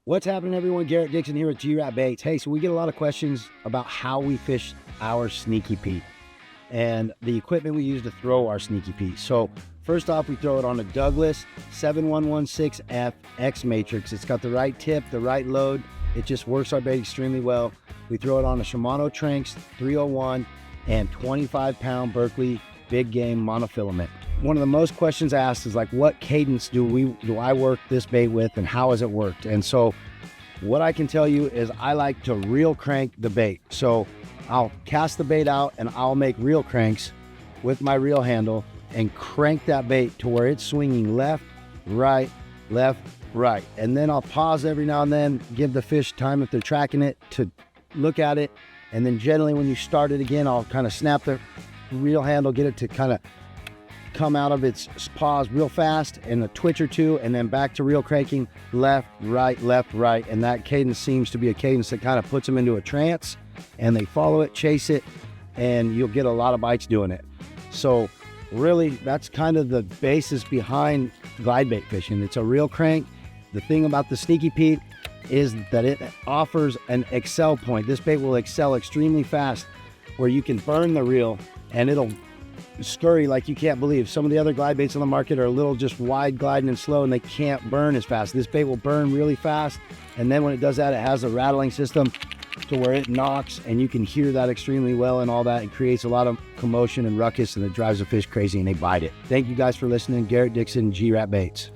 What's happening, everyone? Garrett Dixon here with G-Ratt Baits. Hey, so we get a lot of questions about how we fish our Sneaky Pete and the equipment we use to throw our Sneaky Pete. So first off, we throw it on a Douglas 7116F X Matrix. It's got the right tip, the right load. It just works our bait extremely well. We throw it on a Shimano Tranx 301 and 25-pound Berkley big game monofilament. One of the most questions asked is like, what cadence do I work this bait with, and how has it worked? And so what I can tell you is I like to reel crank the bait. So I'll cast the bait out and I'll make reel cranks with my reel handle and crank that bait to where it's swinging left, right. And then I'll pause every now and then, give the fish time if they're tracking it to look at it. And then generally when you start it again, I'll kind of snap the reel handle, get it to kind of come out of its pause real fast and a twitch or two, and then back to reel cranking left, right. And that cadence seems to be a cadence that kind of puts them into a trance, and they follow it, chase it, and you'll get a lot of bites doing it. So really, that's kind of the basis behind glide bait fishing. It's a reel crank. The thing about the Sneaky Pete is that it offers an excel point. This bait will excel extremely fast, where you can burn the reel and it'll scurry like you can't believe. Some of the other glide baits on the market are a little just wide gliding and slow, and they can't burn as fast. This bait will burn really fast, and then when it does that, it has a rattling system to where it knocks, and you can hear that extremely well, and all that. It creates a lot of commotion and ruckus, and it drives the fish crazy, and they bite it. Thank you guys for listening. Garrett Dixon, G-Ratt Baits.